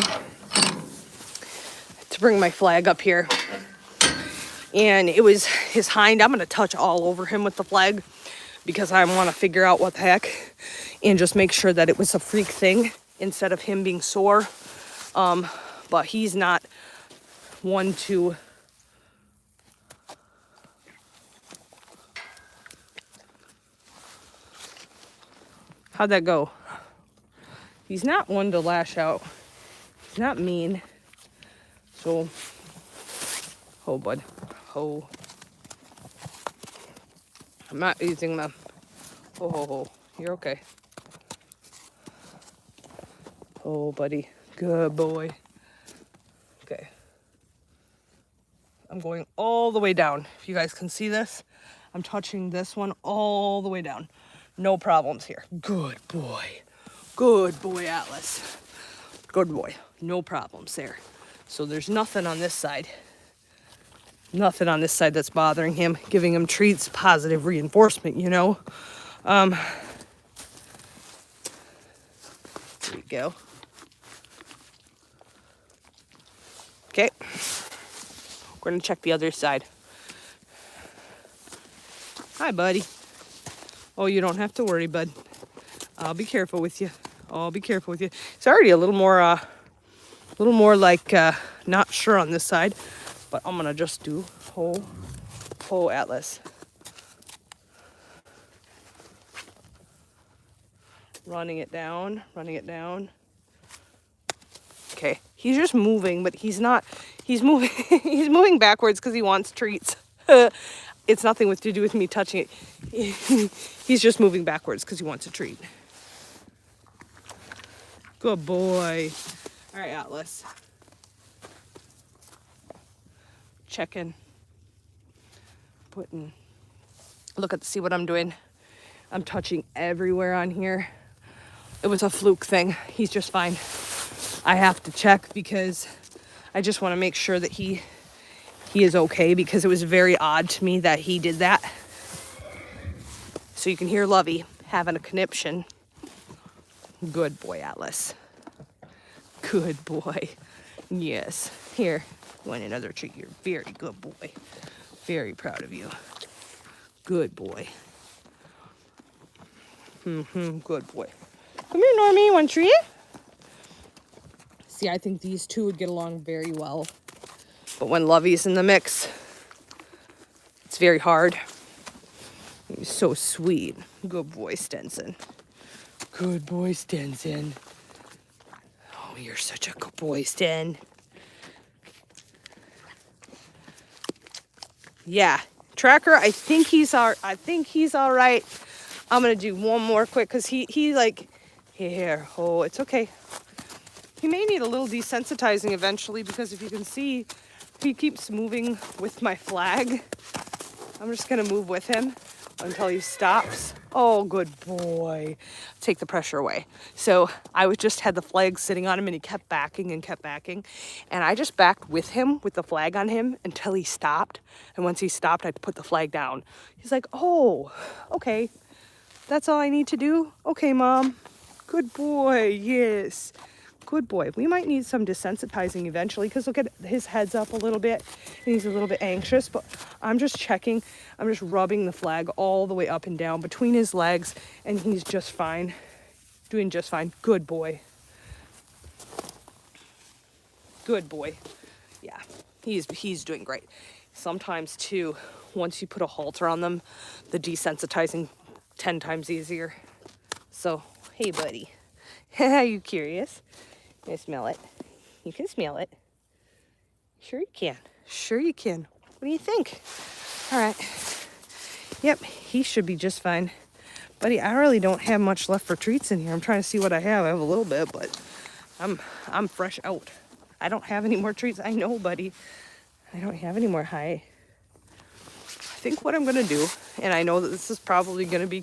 to bring my flag up here. And it was his hind. I'm going to touch all over him with the flag because I want to figure out what the heck and just make sure that it was a freak thing instead of him being sore. But he's not one to how'd that go? He's not one to lash out. He's not mean. So, oh, bud. Oh. I'm not using them. Oh. You're okay. Oh, buddy. Good boy. Okay. I'm going all the way down. If you guys can see this, I'm touching this one all the way down. No problems here. Good boy. Good boy, Atlas. Good boy. No problems there. So there's nothing on this side. Nothing on this side that's bothering him. Giving him treats, positive reinforcement, you know. There we go. Okay. We're going to check the other side. Hi, buddy. Oh, you don't have to worry, bud. I'll be careful with you. I'll be careful with you. It's already a little more like not sure on this side, but I'm gonna just do whole Atlas. Running it down. Okay, he's just moving, but he's not. He's moving. He's moving backwards because he wants treats. It's nothing to do with me touching it. He's just moving backwards because he wants a treat. Good boy. All right, Atlas. Checking. See what I'm doing. I'm touching everywhere on here. It was a fluke thing. He's just fine. I have to check because I just want to make sure that he is okay, because it was very odd to me that he did that. So you can hear Lovey having a conniption. Good boy, Atlas. Good boy. Yes. Here, you want another treat? You're very good boy. Very proud of you. Good boy. Good boy. Come here, Normie. Want a treat? See, I think these two would get along very well. But when Lovey's in the mix, it's very hard. He's so sweet. Good boy, Stenson. Good boy, Stenson. Oh, you're such a good boy, Sten. Yeah, Tracker, I think he's all right. I'm gonna do one more quick because he like here. Oh, it's okay. He may need a little desensitizing eventually, because if you can see, he keeps moving with my flag. I'm just gonna move with him until he stops. Oh, good boy. Take the pressure away. So I just had the flag sitting on him, and he kept backing. And I just backed with him with the flag on him until he stopped. And once he stopped, I put the flag down. He's like, oh, okay. That's all I need to do? Okay, Mom. Good boy. Yes. Good boy. We might need some desensitizing eventually, because look at his head's up a little bit and he's a little bit anxious, but I'm just checking. I'm just rubbing the flag all the way up and down between his legs, and he's just fine. Doing just fine. Good boy. Good boy. Yeah, he's doing great. Sometimes too, once you put a halter on them, the desensitizing 10 times easier. So, hey buddy. Are you curious? Can I smell it? You can smell it. Sure you can. Sure you can. What do you think? All right. Yep, he should be just fine. Buddy, I really don't have much left for treats in here. I'm trying to see what I have. I have a little bit, but I'm fresh out. I don't have any more treats. I know, buddy. I don't have any more. I think what I'm going to do, and I know that this is probably going to be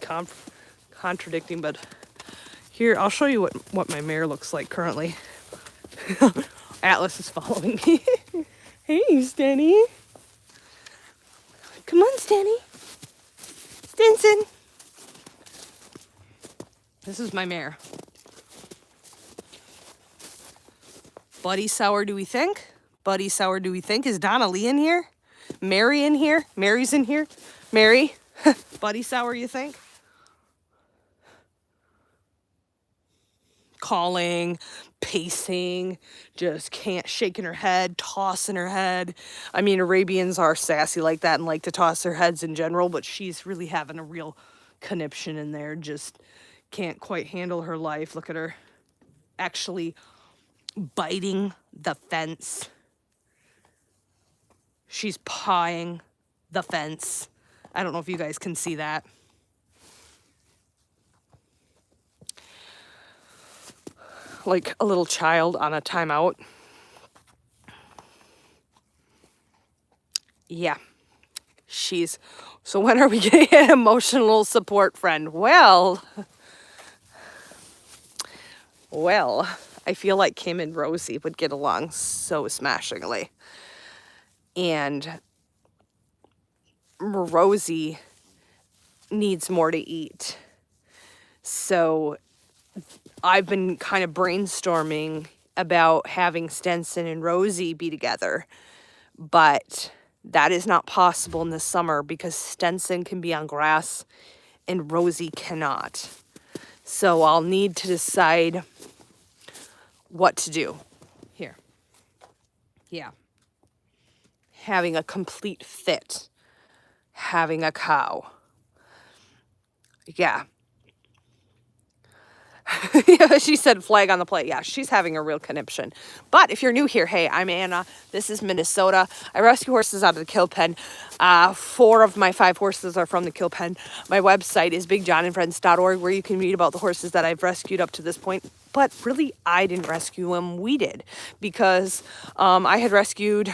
contradicting, but here, I'll show you what my mare looks like currently. Atlas is following me. Hey, Stenny. Come on, Stenny. Stenson. This is my mare. Buddy Sour, do we think? Buddy Sour, do we think? Is Donna Lee in here? Mary in here? Mary's in here? Mary? Buddy Sour, you think? calling, pacing, just can't, shaking her head, tossing her head. I mean, Arabians are sassy like that and like to toss their heads in general, but she's really having a real conniption in there. Just can't quite handle her life. Look at her actually biting the fence. She's pawing the fence. I don't know if you guys can see that. Like a little child on a timeout. Yeah. So when are we getting an emotional support friend? Well, I feel like Kim and Rosie would get along so smashingly. And Rosie needs more to eat. So I've been kind of brainstorming about having Stenson and Rosie be together, but that is not possible in the summer because Stenson can be on grass and Rosie cannot. So I'll need to decide what to do here. Yeah. Having a complete fit. Having a cow. Yeah. Yeah, she said flag on the plate. Yeah, she's having a real conniption. But if you're new here, hey, I'm Anna. This is Minnesota. I rescue horses out of the kill pen. 4 of my 5 horses are from the kill pen. My website is bigjohnandfriends.org, where you can read about the horses that I've rescued up to this point. But really, I didn't rescue them. We did. Because I had rescued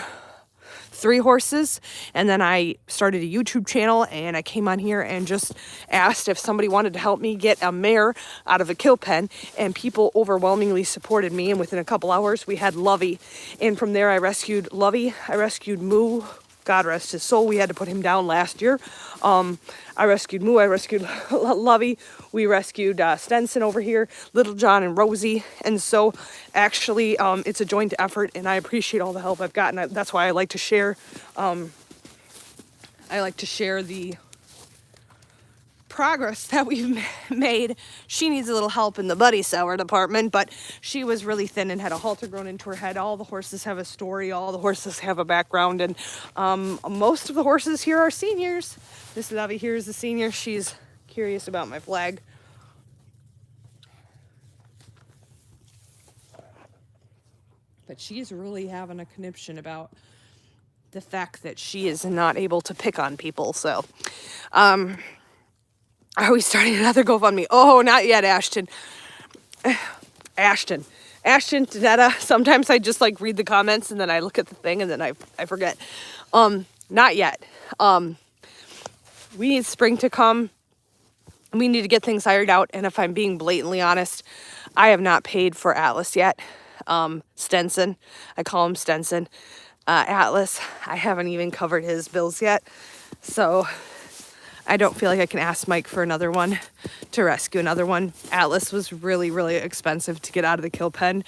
3 horses, and then I started a YouTube channel, and I came on here and just asked if somebody wanted to help me get a mare out of a kill pen, and people overwhelmingly supported me, and within a couple hours we had Lovey. And from there I rescued Lovey, I rescued Moo, God rest his soul, we had to put him down last year. I rescued Moo, I rescued Lovey, we rescued Stenson over here, Little John and Rosie. And so actually it's a joint effort, and I appreciate all the help I've gotten. That's why I like to share. I like to share the progress that we've made. She needs a little help in the buddy sour department, but she was really thin and had a halter grown into her head. All the horses have a story. All the horses have a background, and most of the horses here are seniors. This Lovey here is a senior. She's curious about my flag. But she's really having a conniption about the fact that she is not able to pick on people. So, are we starting another GoFundMe? Oh, not yet, Ashton. Ashton, Danetta. Sometimes I just like read the comments and then I look at the thing and then I forget. Not yet. We need spring to come. We need to get things ironed out. And if I'm being blatantly honest, I have not paid for Atlas yet. Stenson, I call him Stenson. Atlas, I haven't even covered his bills yet. So I don't feel like I can ask Mike for another one to rescue another one. Atlas was really, really expensive to get out of the kill pen,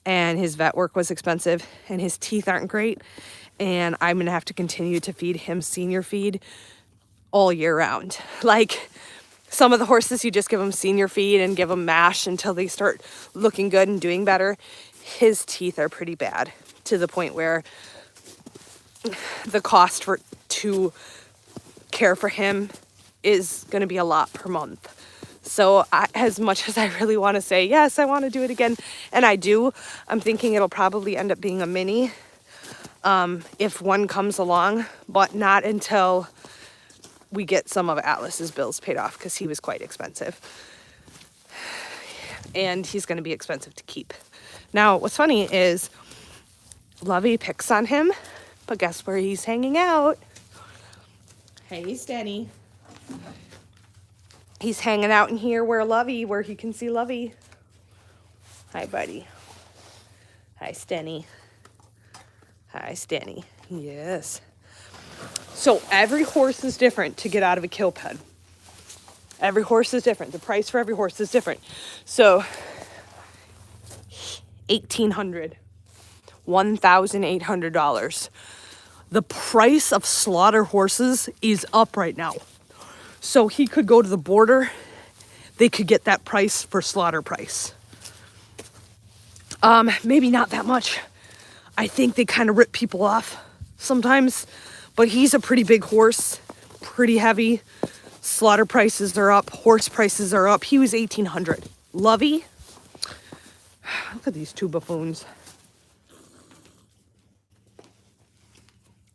and his vet work was expensive, and his teeth aren't great, and I'm gonna have to continue to feed him senior feed all year round. Like some of the horses, you just give them senior feed and give them mash until they start looking good and doing better. His teeth are pretty bad to the point where the cost to care for him is going to be a lot per month. So as much as I really want to say, yes, I want to do it again, and I do, I'm thinking it'll probably end up being a mini if one comes along, but not until we get some of Atlas's bills paid off, because he was quite expensive. And he's going to be expensive to keep. Now, what's funny is Lovey picks on him, but guess where he's hanging out? Hey, Stenny. He's hanging out in here where he can see Lovey. Hi, buddy. Hi, Stenny. Hi, Stenny. Yes. So every horse is different to get out of a kill pen. Every horse is different. The price for every horse is different. So $1,800, $1,800. The price of slaughter horses is up right now. So he could go to the border. They could get that price for slaughter price. Maybe not that much. I think they kind of rip people off sometimes, but he's a pretty big horse, pretty heavy. Slaughter prices are up, horse prices are up. He was $1,800. Lovey, look at these two buffoons.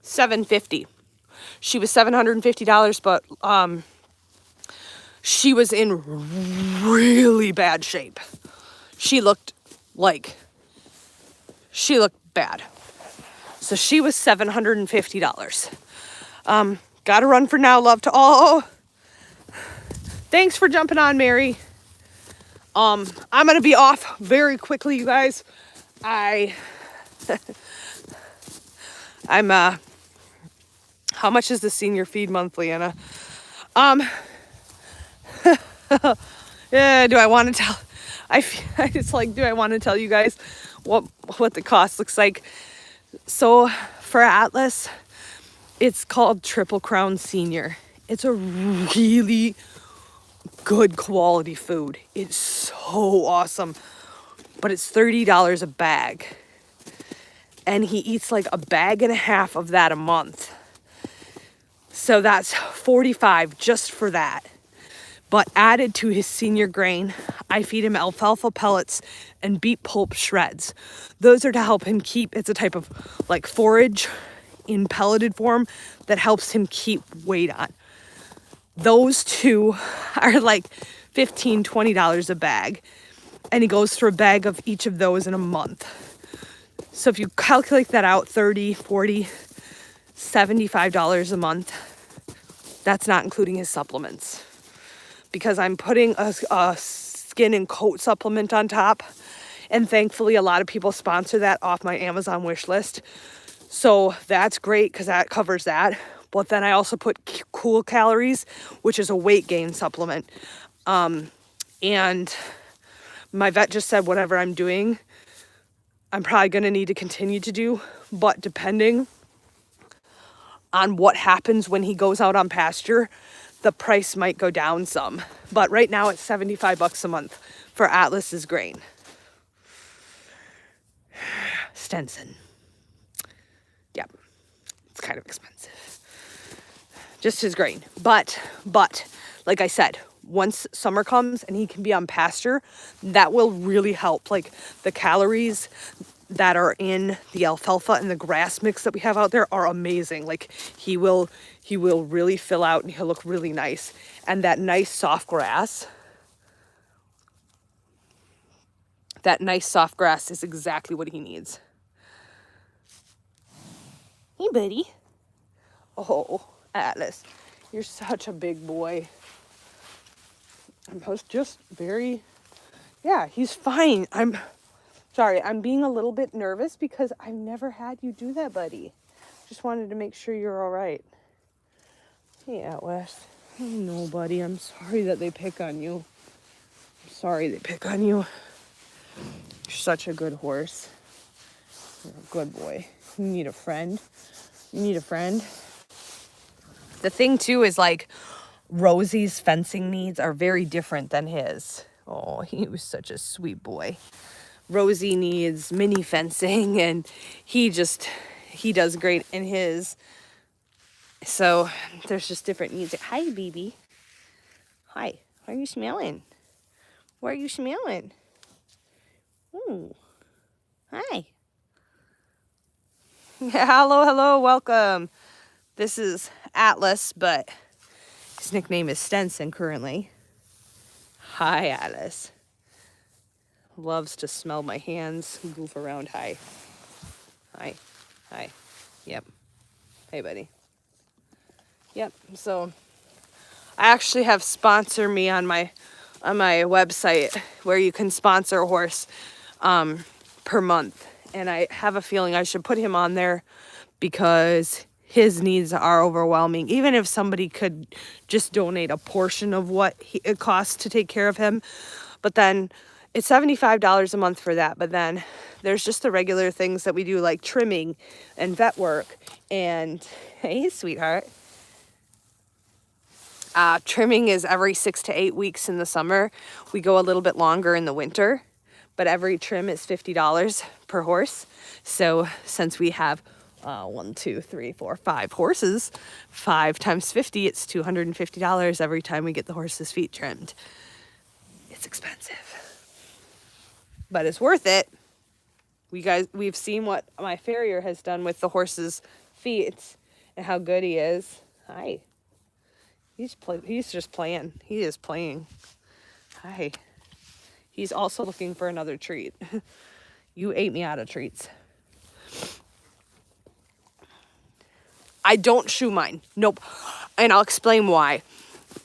$750. She was $750, but she was in really bad shape. She looked bad. So she was $750. Gotta run for now, love to all. Thanks for jumping on, Mary. I'm gonna be off very quickly, you guys. I'm how much is the senior feed monthly, Anna? Yeah, do I want to tell? It's like, do I want to tell you guys what the cost looks like? So for Atlas, it's called Triple Crown Senior. It's a really good quality food. It's so awesome, but it's $30 a bag, and he eats like a bag and a half of that a month. So that's $45 just for that. But added to his senior grain, I feed him alfalfa pellets and beet pulp shreds. Those are to help him keep, it's a type of like forage in pelleted form that helps him keep weight on. Those two are like $15, $20 a bag. And he goes through a bag of each of those in a month. So if you calculate that out, $30, $40, $75 a month, that's not including his supplements. Because I'm putting a skin and coat supplement on top. And thankfully, a lot of people sponsor that off my Amazon wish list. So that's great because that covers that. But then I also put Cool Calories, which is a weight gain supplement. And my vet just said whatever I'm doing, I'm probably going to need to continue to do. But depending on what happens when he goes out on pasture, the price might go down some. But right now it's $75 a month for Atlas's grain. Stenson. Yep. It's kind of expensive. Just his grain. But like I said, once summer comes and he can be on pasture, that will really help. Like the calories that are in the alfalfa and the grass mix that we have out there are amazing. Like he will really fill out and he'll look really nice. And that nice soft grass is exactly what he needs. Hey, buddy. Oh, Atlas, you're such a big boy. I'm just very, yeah, he's fine. I'm sorry, I'm being a little bit nervous because I've never had you do that, buddy. Just wanted to make sure you're all right. Hey, Atlas. Oh, no, buddy, I'm sorry that they pick on you. I'm sorry they pick on you. You're such a good horse. You're a good boy. You need a friend. You need a friend. The thing, too, is like Rosie's fencing needs are very different than his. Oh, he was such a sweet boy. Rosie needs mini fencing, and he does great in his. So there's just different needs. Hi, baby. Hi. What are you smelling? What are you smelling? Ooh. Hi. Hello, welcome. This is Atlas, but his nickname is Stenson currently. Hi, Atlas. Loves to smell my hands, goof around. Hi. Yep. Hey, buddy. Yep. So I actually have Sponsor Me on my website where you can sponsor a horse per month. And I have a feeling I should put him on there because his needs are overwhelming. Even if somebody could just donate a portion of what it costs to take care of him. But then it's $75 a month for that. But then there's just the regular things that we do, like trimming and vet work. And hey, sweetheart. Trimming is every 6 to 8 weeks in the summer. We go a little bit longer in the winter. but every trim is $50 per horse. So since we have 1, 2, 3, 4, 5 horses, 5 times 50, it's $250 every time we get the horse's feet trimmed. It's expensive, but it's worth it. We've seen what my farrier has done with the horse's feet and how good he is. Hi. He's just playing. He is playing. Hi. He's also looking for another treat. You ate me out of treats. I don't shoe mine. Nope. And I'll explain why.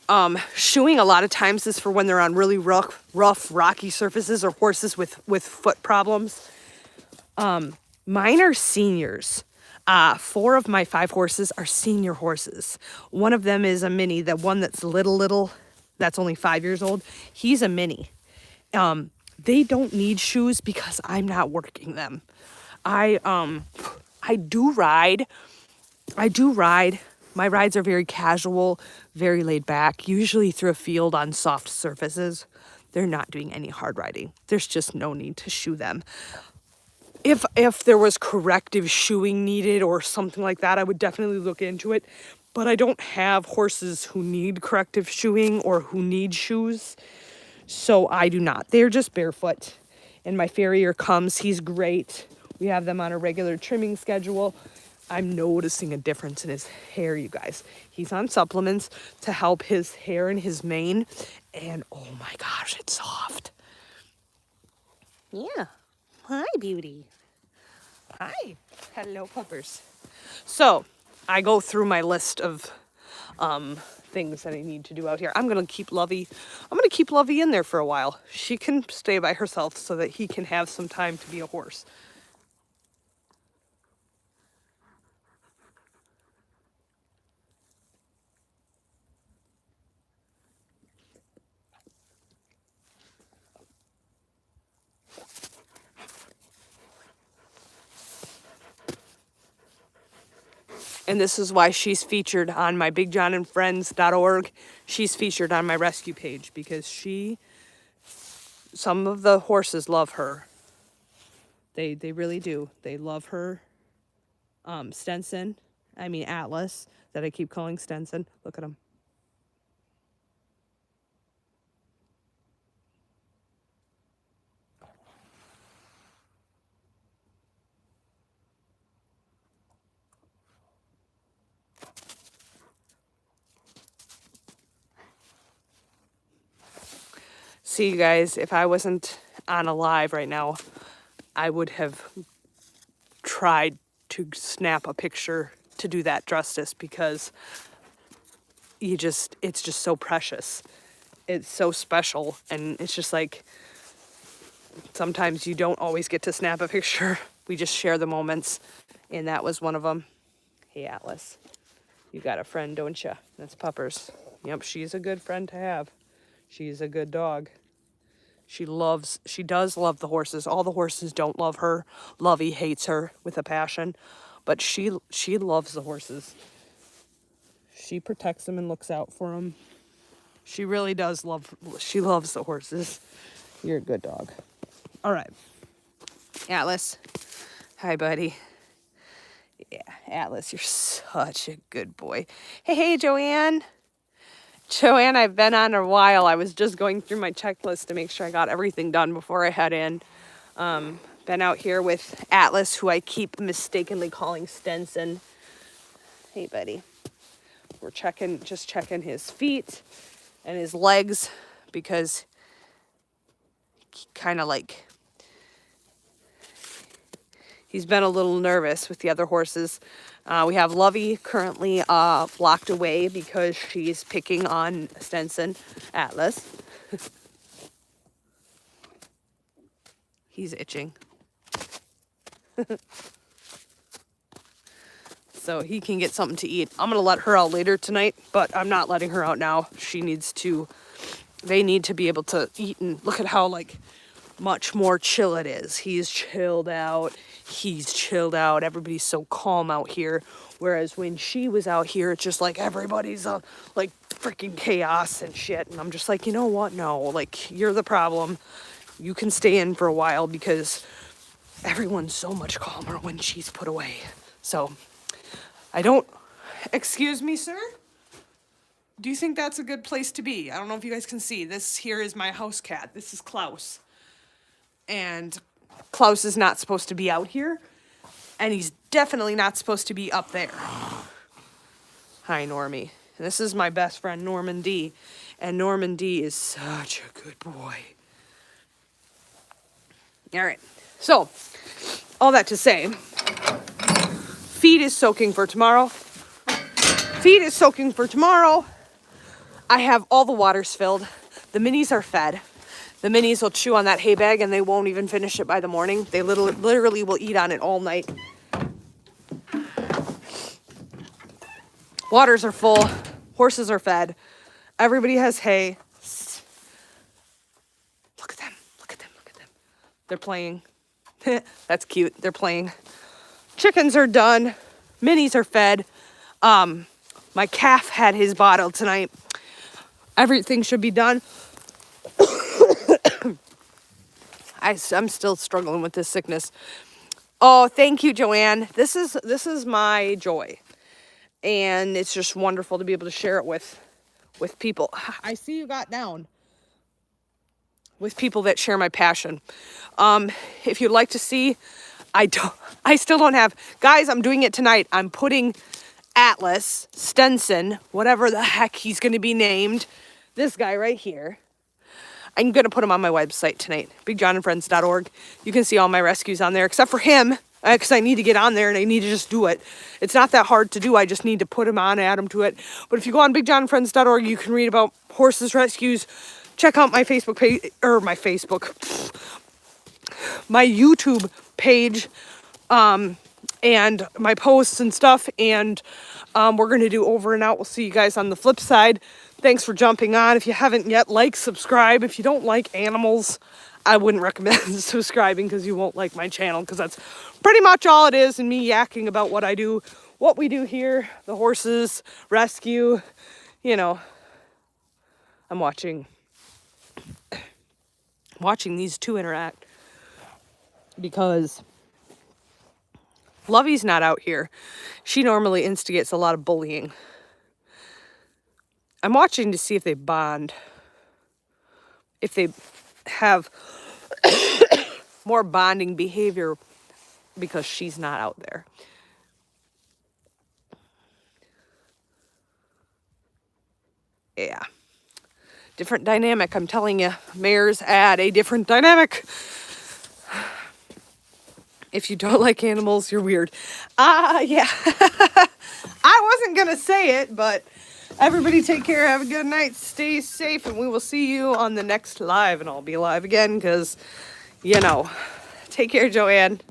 Shoeing a lot of times is for when they're on really rough, rocky surfaces or horses with foot problems. Mine are seniors. 4 of my 5 horses are senior horses. One of them is a mini. The one that's little, that's only 5 years old. He's a mini. They don't need shoes because I'm not working them. I do ride. My rides are very casual, very laid back, usually through a field on soft surfaces. They're not doing any hard riding. There's just no need to shoe them. If there was corrective shoeing needed or something like that, I would definitely look into it. But I don't have horses who need corrective shoeing or who need shoes. So I do not. They're just barefoot. And my farrier comes. He's great. We have them on a regular trimming schedule. I'm noticing a difference in his hair, you guys. He's on supplements to help his hair and his mane. And oh my gosh, it's soft. Yeah. Hi, beauty. Hi. Hello, puppers. So I go through my list of things that I need to do out here. I'm gonna keep Lovey in there for a while. She can stay by herself so that he can have some time to be a horse. And this is why she's featured on my BigJohnandFriends.org. She's featured on my rescue page because some of the horses love her. They really do. They love her. Atlas, that I keep calling Stenson. Look at him. See, you guys, if I wasn't on a live right now, I would have tried to snap a picture to do that justice because it's just so precious. It's so special. And it's just like, sometimes you don't always get to snap a picture. We just share the moments. And that was one of them. Hey, Atlas, you got a friend, don't you? That's Puppers. Yep, she's a good friend to have. She's a good dog. She does love the horses. All the horses don't love her. Lovey hates her with a passion, but she loves the horses. She protects them and looks out for them. She really does she loves the horses. You're a good dog. All right. Atlas. Hi, buddy. Yeah, Atlas, you're such a good boy. Hey, Joanne. Joanne, I've been on a while. I was just going through my checklist to make sure I got everything done before I head in. Been out here with Atlas, who I keep mistakenly calling Stenson. Hey, buddy. We're just checking his feet and his legs because kind of like he's been a little nervous with the other horses. We have Lovey currently locked away because she's picking on Stenson. Atlas. He's itching. So he can get something to eat. I'm going to let her out later tonight, but I'm not letting her out now. They need to be able to eat, and look at how much more chill it is. He's chilled out. Everybody's so calm out here. Whereas when she was out here, it's just like everybody's freaking chaos and shit. And I'm just like, you know what? No, you're the problem. you can stay in for a while because everyone's so much calmer when she's put away. So I don't, excuse me, sir? Do you think that's a good place to be? I don't know if you guys can see. This here is my house cat. This is Klaus. And Klaus is not supposed to be out here. And he's definitely not supposed to be up there. Hi, Normie. And this is my best friend, Norman D. And Norman D is such a good boy. All right. So, all that to say, feed is soaking for tomorrow. Feed is soaking for tomorrow. I have all the waters filled. The minis are fed. The minis will chew on that hay bag and they won't even finish it by the morning. They literally will eat on it all night. Waters are full. Horses are fed. Everybody has hay. Look at them. Look at them. Look at them. They're playing. That's cute. They're playing. Chickens are done. Minis are fed. My calf had his bottle tonight. Everything should be done. I'm still struggling with this sickness. Oh, thank you, Joanne. This is my joy. And it's just wonderful to be able to share it with people. I see you got down. With people that share my passion. If you'd like to see, I still don't have, guys, I'm doing it tonight. I'm putting Atlas, Stenson, whatever the heck he's going to be named, this guy right here. I'm going to put him on my website tonight, bigjohnandfriends.org. You can see all my rescues on there, except for him, because I need to get on there and I need to just do it. It's not that hard to do. I just need to put him on, add him to it. But if you go on bigjohnandfriends.org, you can read about horses rescues. Check out my Facebook page, or my YouTube page, and my posts and stuff. And we're going to do over and out. We'll see you guys on the flip side. Thanks for jumping on. If you haven't yet, like, subscribe. If you don't like animals, I wouldn't recommend subscribing because you won't like my channel, because that's pretty much all it is, and me yakking about what I do, what we do here, the horses, rescue, you know. I'm watching these two interact because Lovey's not out here. She normally instigates a lot of bullying. I'm watching to see if they bond, if they have more bonding behavior because she's not out there. Yeah. Different dynamic, I'm telling you. Mares add a different dynamic. If you don't like animals, you're weird. Yeah. I wasn't going to say it, but everybody take care. Have a good night. Stay safe, and we will see you on the next live. And I'll be live again because, you know. Take care, Joanne.